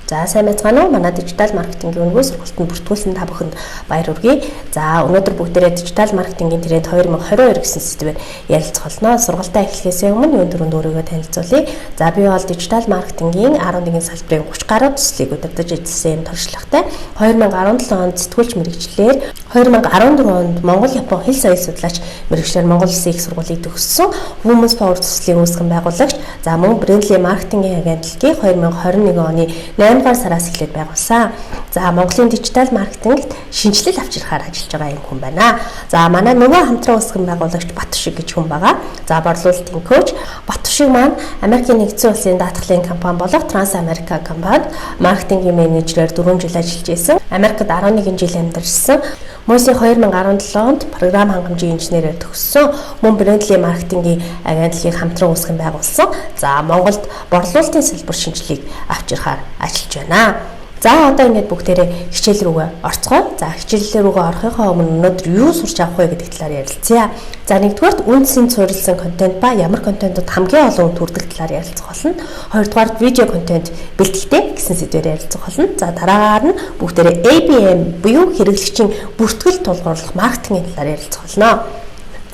За сайн байцгаана уу? Манай дижитал маркетингийн өнгөө сургалтанд бүртгүүлсэн та бүхэнд баяр хүргэе. За өнөөдөр бүгдээрээ дижитал маркетингийн тренд 2022 гэсэн сэдвээр ярилцах болно. Сургалтаа эхлэхээс өмнө өнөөдөр өөрийгөө танилцуулъя. За би бол дижитал маркетингийн 11 салбарын 30 гаруй төслийг удирдах ажилласан туршлагатай. 2017 онд сэтгүүлч мэргэжлэр 2014 онд Монгол-Япон хэл соёл судлаач мэргэжлэр Монгол Улсын их сургуулийг төгссөн Women's Power төслийг үүсгэн байгуулагч. За мөн Brandly маркетингийн агентлагийг 2021 оны 8 дугаар сараас эхлээд байгуулсан. За Монголын дижитал маркетингт шинжилэл авчирхаар ажиллаж байгаа юм хүн байна. За манай нөгөө хамтран үүсгэн байгуулагч Батушиг гэж хүн байгаа. За борлуулалтын коуч Батушиг маань Америкийн нэгдсэн улсын даатгалын компани болох Trans America компанид маркетингийн менежерээр 4 жил ажиллаж байсан. Америкт 11 жил амьдарсан. Мөсийн 2017 онд програм хангамжийн инженерээр төгссөн. Мөн Brandly маркетингийн агентлагийг хамтран үүсгэн байгуулсан. За Монголд борлуулалтын салбар шинжилгээг авчирхаар ажиллаж байна. За одоо ингээд бүгдээрээ хичээл рүүгээ орцгоо. За хичээл рүүгээ орохынхаа өмнө өнөөдөр юу сурч авах вэ гэдэг талаар ярилцъя. За нэгдүгээрт үндсэнд суурилсан контент ба ямар контентод хамгийн олон үнд хүрдэг талаар ярилцах болно. Хоёрдугаарт видео контент бэлтгэхдээ гэсэн сэдвээр ярилцах болно. За дараагаар нь бүгдээрээ ABM буюу хэрэглэгчийн бүртгэл тулгуурлах маркетингийн талаар ярилцах болно.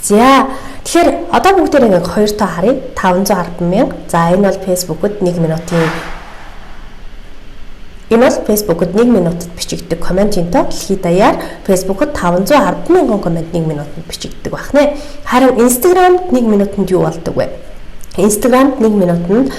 За тэгэхээр одоо бүгдээрээ ингээд хоёр тоо харъя. 510 мянга. За энэ бол Facebook-д 1 минутын Энэ бол Facebook-д 1 минутад бичигддэг комментийн тоо дэлхийд даяар Facebook-д 510 мянган коммент 1 минутанд бичигддэг байна. Харин Instagram-д 1 минутанд юу болдог вэ? Instagram-д 1 минутанд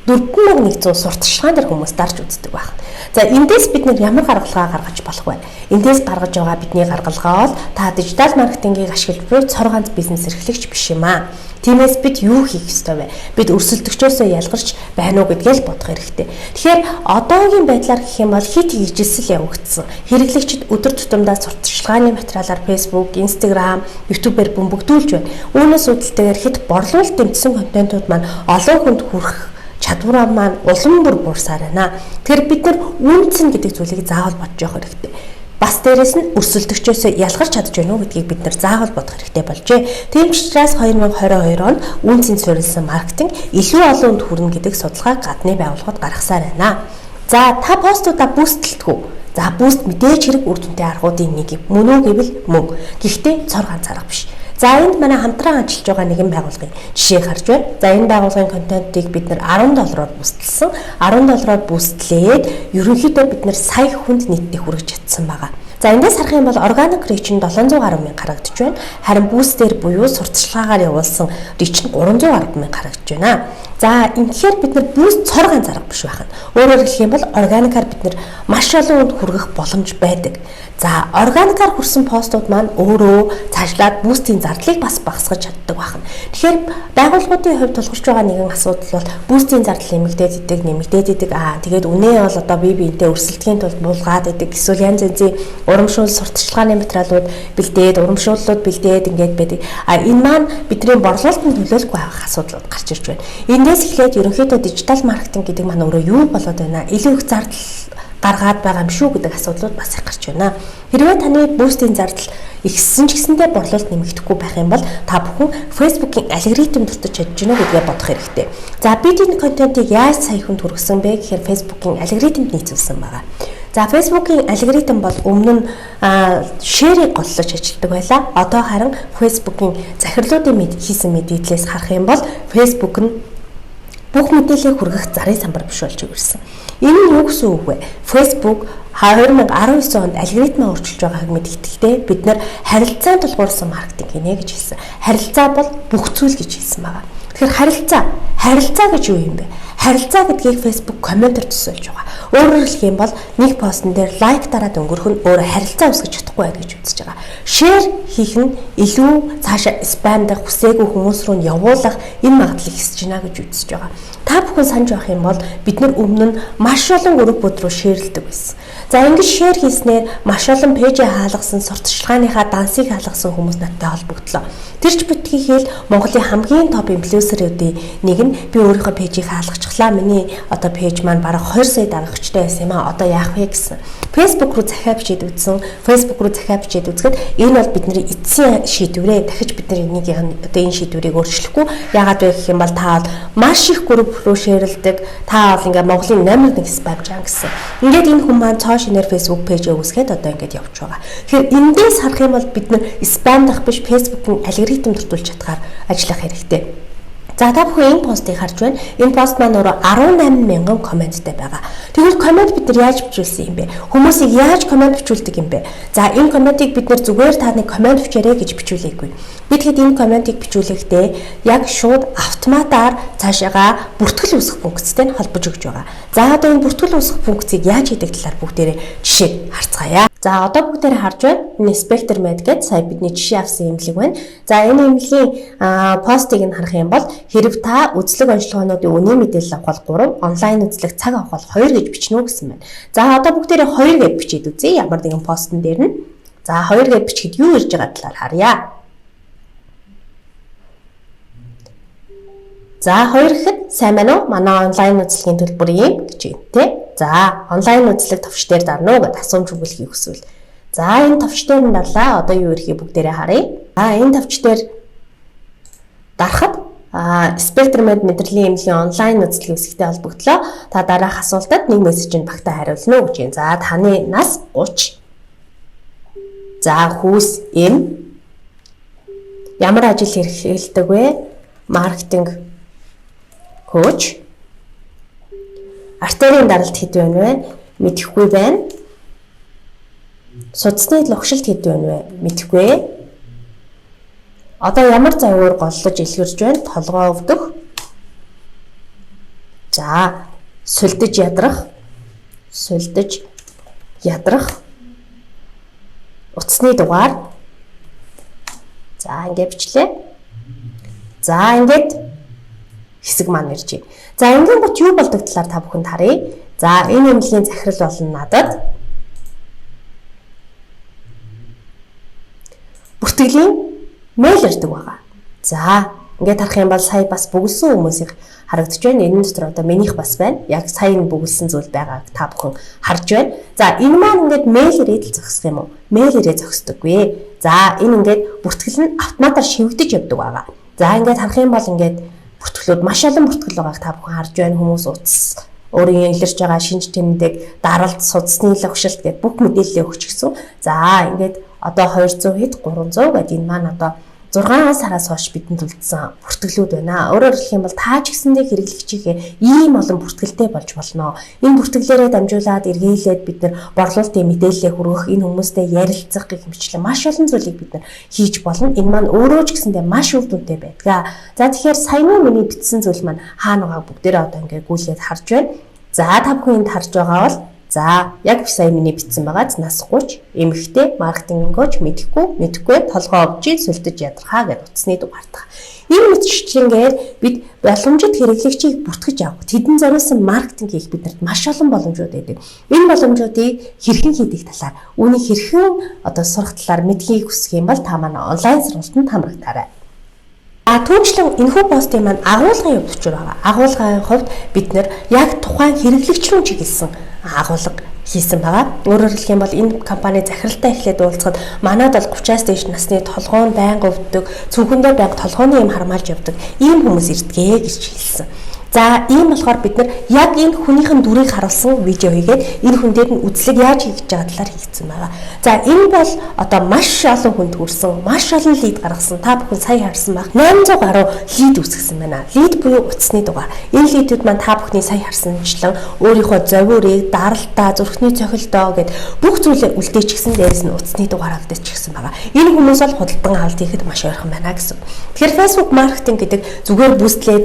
4100 сурталчилгаан дээр хүмүүс дарж үздэг байна. За эндээс бид ямар гаргалгаа гаргаж болох вэ? Эндээс гаргаж байгаа бидний гаргалгаа бол та дижитал маркетингийг ашиглаж буй цор ганц бизнес эрхлэгч биш юм аа. Тиймээс бид юу хийх ёстой вэ? Бид өрсөлдөгчөөсөө ялгарч байна уу гэдгээ л бодох хэрэгтэй. Тэгэхээр одоогийн байдлаар гэх юм бол хит хийжсэл явагдсан. Хэрэглэгчид өдөр тутамдаа сурталчилгааны материалаар Facebook, Instagram, YouTube-ээр бөмбөгдүүлж байна. Үүнээс үүдэлтэйгээр хит борлуулалт дэмжсэн контентууд маань олон хүнд хүрэх чадвараа маань улам бүр буурсаар байна. Тэгэхээр бид нар үнцэн гэдэг зүйлийг заавал бодож явах хэрэгтэй. Бас дээрэс нь өрсөлдөгчөөсөө ялгарч чадж байна уу гэдгийг бид нар заавал бодох хэрэгтэй болжээ. Тийм ч учраас 2022 онд үнцэн суурилсан маркетинг илүү олон хүнд хүрнэ гэдэг судалгааг гадны байгууллагууд гаргасаар байна. За та постуудаа бүүстэл үү? За бүүст мэдээж хэрэг үр дүнтэй аргуудын нэг юм. Мөн үү гэвэл мөн. Гэхдээ цор ганц арга биш. За энд манай хамтран ажиллаж байгаа нэгэн байгууллагын жишээг харж байна. За энэ байгууллагын контентыг бид нар $10 бүүстлсэн. $10 бүүстлээд ерөнхийдөө бид нар сая хүнд нийтдээ хүргэж чадсан байгаа. За эндээс харах юм бол organic reach нь 700 гаруй мянга харагдаж байна. Харин бүүстээр буюу сурталчилгаагаар явуулсан reach нь 300 гаруй мянга харагдаж байна. За ингэхээр бид нар бүүст цор ганц арга биш байна. Өөрөөр хэлэх юм бол органикаар бид нар маш олон хүнд хүргэх боломж байдаг. За органикаар хүрсэн постууд маань өөрөө цаашлаад бүүстийн зардлыг бас багасгаж чаддаг байна. Тэгэхээр байгууллагуудын хувьд тулгарч байгаа нэгэн асуудал бол бүүстийн зардал нэмэгдээд идэг. Тэгээд үнэ бол одоо бие биентэй өрсөлдөхийн тулд буулгаад идэг. Эсвэл янз янзын урамшуул сурталчилгааны материалууд бэлдээд, урамшууллууд бэлдээд ингээд байдаг. Энэ маань бидний борлуулалтанд нөлөөлөхгүй байх асуудлууд гарч ирж байна. Эндээс эхлээд ерөнхийдөө дижитал маркетинг гэдэг маань өөрөө юу болоод байна? Илүү их зардал гаргаад байгаа юм шүү гэдэг асуудлууд бас их гарч байна. Хэрвээ таны бүүстийн зардал ихссэн ч гэсэндээ борлуулалт нэмэгдэхгүй байх юм бол та бүхэн Facebook-ийн алгоритм дутаж чадж гинэ гэдгээ бодох хэрэгтэй. За бид энэ контентыг яаж сая хүнд хүргэсэн бэ гэхээр Facebook-ийн алгоритмд нийцүүлсэн байгаа. За Facebook-ийн алгоритм бол өмнө нь шерийг голлож ажилладаг байлаа. Одоо харин Facebook-ийн захирлуудын хийсэн мэдээллээс харах юм бол Facebook нь бүх мэдээллийг хүргэх зарын самбар биш болж ирсэн. Энэ нь юу гэсэн үг вэ? Facebook 2019 онд алгоритмаа өөрчилж байгааг мэдгэхдээ бид нар харилцаанд тулгуурсан маркетинг гинэ гэж хэлсэн. Харилцаа бол бүх зүйл гэж хэлсэн байгаа. Тэгэхээр харилцаа гэж юу юм бэ? Харилцаа гэдгийг Facebook комментээр төсөөлж байгаа. Өөрөөр хэлэх юм бол нэг постн дээр лайк дараад өнгөрөх нь өөрөө харилцаа үүсгэж чадахгүй байх гэж үзэж байгаа. Шеэр хийх нь илүү цаашаа спам дах хүсээгүй хүмүүс рүү явуулах энэ магадлал ихсэж байна гэж үзэж байгаа. Та бүхэн санаж байх юм бол бид нар өмнө нь маш олон группүүд рүү шеэрлдэг байсан. За ингэж шеэр хийснээр маш олон пэйжээ хаалгасан, сурталчилгааныхаа дансыг хаалгасан хүмүүс надтай холбогдлоо. Тэр ч битгий хэл Монголын хамгийн топ инфлюенсеруудын нэг нь би өөрийнхөө пэйжийг хаалгачихлаа. Миний одоо пэйж маань бараг 2 сая дагагчтай байсан юм аа. Одоо яах вэ гэсэн. Facebook руу захиа бичээд үзсэн. Facebook руу захиа бичээд үзэхэд энэ бол бидний эцсийн шийдвэрээ. Дахиж бид нар энийг одоо энэ шийдвэрийг өөрчлөхгүй. Яагаад вэ гэх юм бол та бол маш их групп руу шеэрлдэг. Та бол ингээ Монголын номер 1 спам жан гэсэн. Ингээд энэ хүмүүс маань цоо шинээр Facebook пэйжээ үүсгээд одоо ингээд явж байгаа. Тэгэхээр эндээс харах юм бол бид нар спам дах биш Facebook-ын алгоритм дурдуулж чадхаар ажиллах хэрэгтэй. За та бүхэн энэ постыг харж байна. Энэ пост маань өөрөө 18,000 комменттэй байгаа. Тэгвэл коммент бид нар яаж бичүүлсэн юм бэ? Хүмүүсийг яаж коммент бичүүлдэг юм бэ? За энэ комментиг бид нар зүгээр та нэг коммент бичээрэй гэж бичүүлээгүй. Бид хэд энэ комментиг бичүүлэхдээ яг шууд автоматар цаашаага бүртгэл үүсгэх функцтэй холбож өгч байгаа. За одоо энэ бүртгэл үүсгэх функцийг яаж хийдэг талаар бүгдээрээ жишээг харцгаая. За одоо бүгдээрээ харж байна. Энэ Spectre Med гэдэг сая бидний жишээ авсан имлэг байна. За энэ имлэгийн постыг нь харах юм бол хэрв та үзлэг онцлогоонуудын үнийн мэдээлэл авах бол 3, онлайн үзлэг цаг авах бол 2 гэж бичнэ үү гэсэн байна. За одоо бүгдээрээ 2 гэж бичээд үзье. Ямар нэгэн постн дээр нь. За 2 гэж бичихэд юу ирж байгаа талаар харъя. За 2 гэхэд сайн байна уу? Манай онлайн үзлэгийн төлбөр юм гэж байна тий. За онлайн үзлэг товч дээр дарна уу гэдэг асуумж өгүүлэхийг хүсвэл. За энэ товч дээр нь дарлаа. Одоо юу ирэхийг бүгдээрээ харъя. Энэ товч дээр дарахад Spectre Med мэдрэлийн эмнэлгийн онлайн үзлэгийн хэсэгтэй холбогдлоо. Та дараах асуултад нэг мессежинд багтаа хариулна уу гэж байна. За таны нас 30. За хүүс эм. Ямар ажил хэрэгэлдэг вэ? Маркетинг коуч. Артерийн даралт хэд байна вэ? Мэдэхгүй байна. Судасны логшилт хэд байна вэ? Мэдэхгүй. Одоо ямар завьгаар голлож илгэрж байна? Толгоо өвдөх. За, сүлдэж ядрах. Сүлдэж ядрах. Утасны дугаар. За, ингээд бичлээ. За, ингээд хэсэг маань ирж байна. За, ингээд бот юу болдог талаар та бүхэнд харъя. За, энэ эмнэлгийн захирал болно надад. Бүртгэлийн мэйл ирдэг байгаа. За, ингээд харах юм бол сая бас бүгэлсэн хүмүүсийг харагдаж байна. Энэ дотор одоо минийх бас байна. Яг сая энэ бүгэлсэн зүйл байгааг та бүхэн харж байна. За, энэ маань ингээд мэйл ирээд л зогсох юм уу? Мэйл ирээд зогсдоггүй. За, энэ ингээд бүртгэл нь автоматар шивгдэж явдаг байгаа. За, ингээд харах юм бол ингээд бүртгэлүүд маш олон бүртгэл байгааг та бүхэн харж байна. Хүмүүс утас өөрийн илэрч байгаа шинж тэмдэг, даралт, судасны логшилт гэдэг бүх мэдээлэлээ өгч гисэн. За, ингээд одоо 200 хэд 300 гэдэг энэ маань одоо 6 сараас хойш бидэнд үлдсэн бүртгэлүүд байна. Өөрөөр хэлэх юм бол та ч гэсэндээ хэрэглэгчийнхээ ийм олон бүртгэлтэй болж болно. Энэ бүртгэлээрээ дамжуулаад эргүүлээд бид нар борлуулалтын мэдээлэлээ хүргэх, энэ хүмүүстэй ярилцах гэх мэтлэн маш олон зүйлийг бид нар хийж болно. Энэ маань өөрөө ч гэсэндээ маш үр дүнтэй байдаг. За тэгэхээр саяны миний бичсэн зүйл маань хаана байгааг бүгдээрээ одоо ингээд гүйлээд харж байна. За та бүхэн энд харж байгаа бол за яг сая миний бичсэн байгааз нас 30 эмэгтэй маркетинг коуч мэдэхгүй толгоо овжийн сүлдэж ядрахаа гэж утасны дугаартах. Энэ мэтчлэнгээр бид боломжит хэрэглэгчийг бүртгэж авах, тэдэн зориулсан маркетинг хийх бидэнд маш олон боломжууд байдаг. Энэ боломжуудыг хэрхэн хийдэг талаар, үүнийг хэрхэн одоо сурах талаар мэдхийг хүсэх юм бол та манай онлайн сургалтанд хамрагдаарай. Түүнчлэн энэхүү постын маань агуулгын хувьд очир байгаа. Агуулгын хувьд бид нэр яг тухайн хэрэглэгч рүү чиглэсэн агуулга хийсэн байгаа. Өөрөөр хэлэх юм бол энэ компани захиралтай эхлээд уулзахад манайд бол 30-аас дээш насны толгойн байнга өвддөг, цүнхэндээ байнга толгойн юм хармаалж явдаг ийм хүмүүс ирдгээ гэж хэлсэн. За ийм болохоор бид нар яг энэ хүнийхэн дүрийг харуулсан видео хийгээд энэ хүн дээр нь үзлэг яаж хийж байгаа талаар хийгдсэн байгаа. За энэ бол одоо маш олон хүнд хүрсэн, маш олон лид гаргасан. Та бүхэн сая харсан баг 800 гаруй лид үүсгэсэн байна. Лид буюу утасны дугаар. Энэ лидүүд маань та бүхний сая харсанчлан өөрийнхөө зовиурыг, даралтаа, зүрхний цохилдоо гэд бүх зүйлээ үлдээчихсэн, дээрээс нь утасны дугаараа үлдээчихсэн байгаа. Энэ хүмүүс бол худалдан авалт хийхэд маш ойрхон байна гэсэн. Тэгэхээр Facebook маркетинг гэдэг зүгээр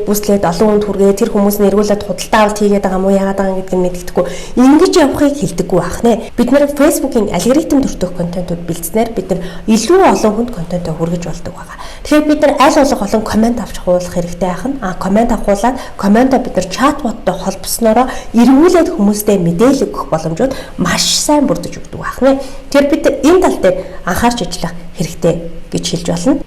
бүүстлээд олон хүнд хүргээ тэр хүмүүс нэргүүлээд худалдаа авалт хийгээд байгаа мó яагаад байгаа гэдгийг мэддэхгүй. Ингэж явахыг хэлдэггүй байх нэ. Бид нэр Facebook-ийн алгоритм төртөх контентууд бэлдснээр бид нар илүү олон хүнд контентоо хүргэж болдог байгаа. Тэгэхээр бид нар аль болох олон комент авч хуулах хэрэгтэй байна. Комент авахуулаад комментоо бид нар чатботтой холбосноороо эргүүлээд хүмүүстэй мэдээлэл өгөх боломжууд маш сайн бүрдэж өгдөг байна. Тэгэхээр бид энэ тал дээр анхаарч ажиллах хэрэгтэй гэж хэлж болно.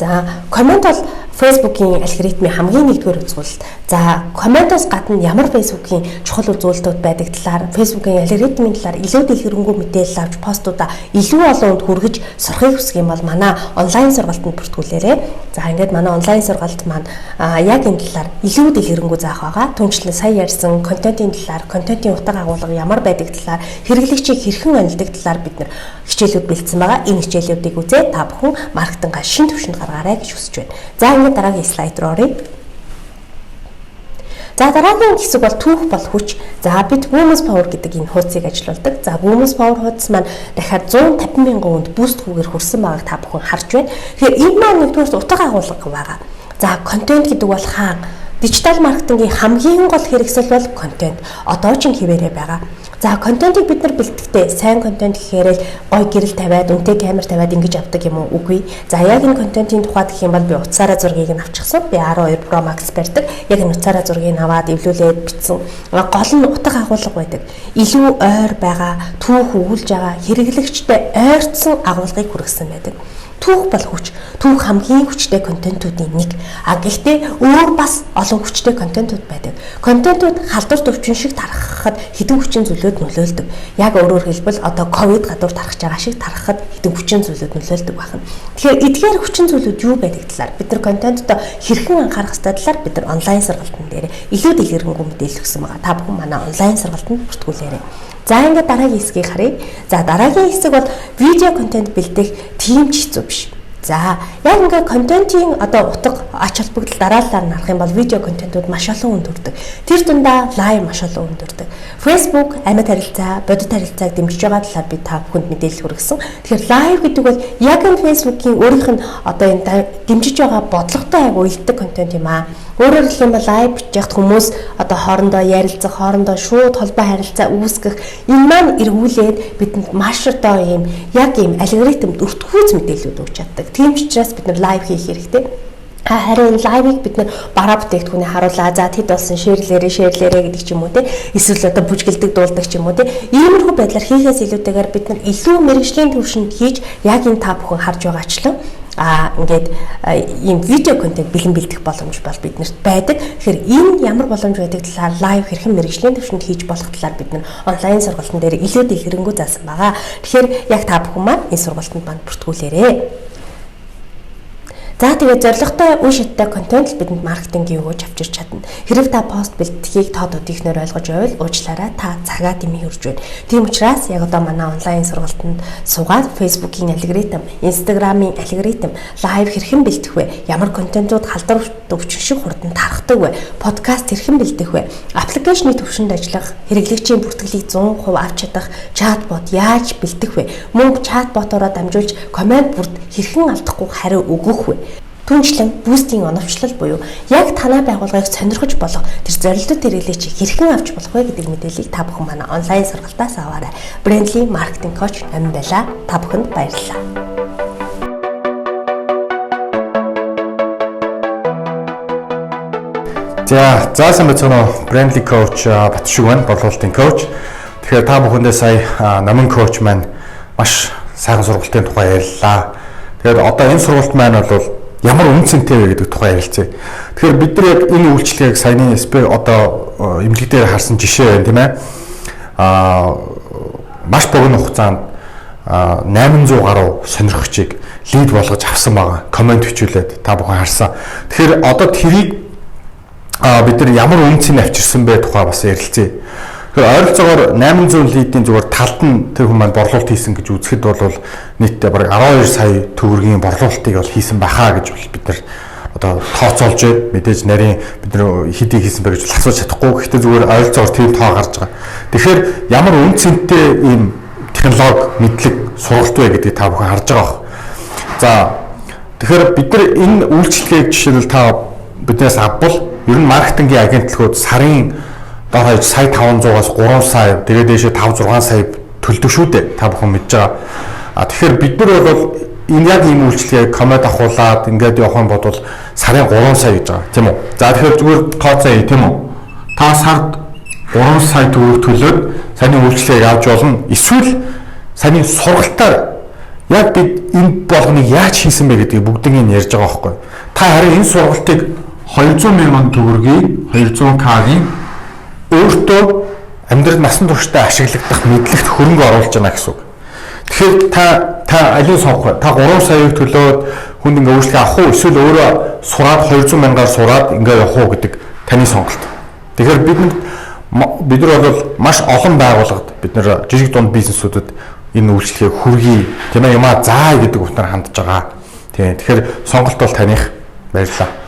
За комент бол Facebook-ийн алгоритмын хамгийн нэгдүгээр үзүүлэлт. За комментоос гадна ямар Facebook-ийн чухал үзүүлэлтүүд байдаг талаар, Facebook-ийн алгоритмын талаар илүү дэлгэрэнгүй мэдээлэл авч постуудаа илүү олон хүнд хүргэж сурахыг хүсэх юм бол манай онлайн сургалтанд бүртгүүлээрэй. За ингээд манай онлайн сургалт маань яг энэ талаар илүү дэлгэрэнгүй заах байгаа. Түүнчлэн сая ярьсан контентын талаар, контентын утга агуулга ямар байдаг талаар, хэрэглэгчийг хэрхэн онилдог талаар бид нэр хичээлүүд бэлдсэн байгаа. Энэ хичээлүүдийг үзээ та бүхэн маркетингаа шин түвшинд гаргаарай гэж хүсэж байна. За ингээд дараагийн слайд руу оръё. За дараагийн хэсэг бол түүх бол хүч. За бид Women's Power гэдэг энэ хуудсыг ажилуулдаг. За Women's Power хуудас маань дахиад 150 мянган хүнд буст хүүгээр хүрсэн байгааг та бүхэн харж байна. Тэгэхээр энэ маань нэгдүгээр утга агуулга байгаа. За контент гэдэг бол хаан. Дижитал маркетингийн хамгийн гол хэрэгсэл бол контент. Одоо ч хിവэрэ байгаа. За контентыг бид нар бэлтгэхдээ сайн контент гэхээр л гой гэрэл тавиад, үнэтэй камер тавиад ингэж авдаг юм уу? Үгүй. За яг энэ контентын тухайд гэх юм бол би утсаараа зургийг нь авчихсан. Би 12 Pro Max барьдаг. Яг энэ утсаараа зургийг аваад эвлүүлээд бичсэн. Гол нь утга агуулга байдаг. Илүү ойр байгаа, түүх өгүүлж байгаа, хэрэглэгчтэй ойртсон агуулгыг хүргэсэн байдаг. Түүх бол хүч. Түүх хамгийн хүчтэй контентуудын нэг. Гэхдээ өөр бас олон хүчтэй контентууд байдаг. Контентууд халдвар төвчин шиг тархахад хэдэн хүчин зүйлүүд нөлөөлдөг. Яг өөрөөр хэлбэл одоо ковид гадуур тархаж байгаа шиг тархахад хэдэн хүчин зүйлүүд нөлөөлдөг байна. Тэгэхээр эдгээр хүчин зүйлүүд юу байдаг талаар бид нар контентоо хэрхэн анхаарах ёстой талаар бид нар онлайн сургалтын дээр илүү дэлгэрэнгүй мэдээлэл өгсөн байгаа. Та бүхэн манай онлайн сургалтанд бүртгүүлээрэй. За ингээд дараагийн хэсгийг харъя. За дараагийн хэсэг бол видео контент бэлдэх тийм ч хэцүү биш. За яг ингээд контентын одоо утга ач холбогдол дараалалаар нь харах юм бол видео контентууд маш олон хүнд хүрдэг. Тэр дундаа лайв маш олон хүнд хүрдэг. Facebook амьд харилцаа, бодит харилцааг дэмжиж байгаа талаар би та бүхэнд мэдээлэл хүргэсэн. Тэгэхээр лайв гэдэг бол яг энэ Facebook-ийн өөрийнх нь одоо энэ дэмжиж байгаа бодлоготой яг уялддаг контент юм аа. Өөрөөр хэлэх юм бол лайв бичих хүмүүс одоо хоорондоо ярилцах, хоорондоо шууд холбоо харилцаа үүсгэх энэ маань эргүүлээд бидэнд маш одоо ийм яг ийм алгоритмд өртгөөц мэдээлэлүүд өгч чаддаг. Тийм ч учраас бид нар лайв хийх хэрэгтэй. Харин лайвыг бид нар бараа бүтээгдэхүүнээ харуулаа. За тэд болсон шеэрлээрээ гэдэг ч юм уу те. Эсвэл одоо бүжгэлдэг дуулдаг ч юм уу те. Иймэрхүү байдлаар хийхээс илүүтэйгээр бид нар илүү мэргэжлийн төвшөнд хийж яг энэ та бүхэн харж байгаачлан ингээд ийм видео контент бэлэн бэлдэх боломж бол биднэрт байдаг. Тэгэхээр энэ ямар боломж байдаг талаар лайв хэрхэн мэргэжлийн төвшөнд хийж болох талаар бид нар онлайн сургалтын дээр илүү дэлгэрэнгүй заасан байгаа. Тэгэхээр яг та бүхэн маань энэ сургалтанд манд бүртгүүлээрэй. За тэгээд зорилготой үе шаттай контент л бидэнд маркетингийн өгөөж авчирч чадна. Хэрэг та пост бэлтгэлийг тод өдийхнөр ойлгож байвал уучлаарай та цагаа дэмий хурж байна. Тийм учраас яг одоо манай онлайн сургалтанд суугаад Facebook-ийн алгоритм, Instagram-ийн алгоритм, лайв хэрхэн бэлтэх вэ? Ямар контентууд халдвар төвчин шиг хурдан тархдаг вэ? Подкаст хэрхэн бэлдэх вэ? Аппликейшны төвшөнд ажиллах, хэрэглэгчийн бүртгэлийг 100% авч чадах чатбот яаж бэлдэх вэ? Мөн чатботороо дамжуулж комент бүрд хэрхэн алдахгүй хариу өгөх вэ? Түүнчлэн бустинг оновчлол буюу яг танай байгууллагыг сонирхож болох тэр зорилттой хэрэглээч хэрхэн авч болох вэ гэдэг мэдээллийг та бүхэн манай онлайн сургалтаас аваарай. Brandly маркетинг коуч Амин байлаа. Та бүхэнд баярлалаа. За сайн байцгаана уу? Brandly coach Батшиг байна, борлуулалтын коуч. Тэгэхээр та бүхэндээ сая намын коуч маань маш сайхан сургалтын тухай ярьлаа. Тэгэхээр одоо энэ сургалт маань бол ямар үн цэнтэй вэ гэдэг тухай ярилцъя. Тэгэхээр бид нар яг энэ үйлчлэгийг саяны одоо эмнэлэг дээр харсан жишээ байна тийм ээ. Маш богино хугацаанд 800 гаруй сонирхогчийг лид болгож авсан байгаа. Комент бичүүлээд та бүхэн харсан. Тэгэхээр одоо тэрийг бид нар ямар үн цэн авчирсан бэ тухай бас ярилцъя. Тэгэхээр ойролцоогоор 800 лидийн зүгээр талд нь тэр хүмүүс борлуулалт хийсэн гэж үзэхэд бол нийтдээ бараг 12 сая төгрөгийн борлуулалтыг бол хийсэн байхаа гэж бид нар одоо тооцоолж байна. Мэдээж нарийн бид нар хэдийг хийсэн бэ гэж асууж чадахгүй. Гэхдээ зүгээр ойролцоогоор тийм тоо гарч байгаа. Тэгэхээр ямар үн цэнтэй ийм технологи мэдлэг сургалт вэ гэдгийг та бүхэн харж байгаа. За тэгэхээр бид нар энэ үйлчлэгийг жишээлбэл та биднээс авбал ер нь маркетингийн агентлагууд сарын дор хаяж сая 500-аас 3 сая тэгээд дээшээ 5-6 сая төлдөг шүү дээ. Та бүхэн мэдж байгаа. Тэгэхээр бид нар бол энэ яг ийм үйлчлэгийг коммент ахуулаад ингээд явах юм бол сарын 3 сая гэж байгаа тийм үү. За тэгэхээр зүгээр тооцоо хий тийм үү. Та сард 3 сая төгрөг төлөөд саяны үйлчлэгийг авч болно. Эсвэл саяны сургалтаар яг бид энэ болгоныг яаж хийсэн бэ гэдгийг бүгднийг нь ярьж байгаа байхгүй. Та харин энэ сургалтыг 200,000 төгрөгийг 200К-гийн өөртөө амьдрал насан туршдаа ашиглагдах мэдлэгт хөрөнгө оруулж байна гэсэн үг. Тэгэхээр та алийг сонгох вэ? Та 3 саяыг төлөөд хүнд ингээ үйлчлэг авах уу? Эсвэл өөрөө сураад 200,000-аар сураад ингээ явах уу гэдэг таны сонголт. Тэгэхээр бид нар бол маш олон байгууллагад бид нар жижиг дунд бизнесүүдэд энэ үйлчлэгийг хүргэе. Тийм ээ, юмаа заа гэдэг утгаар хандж байгаа. Тийм. Тэгэхээр сонголт бол таних. Баярлалаа.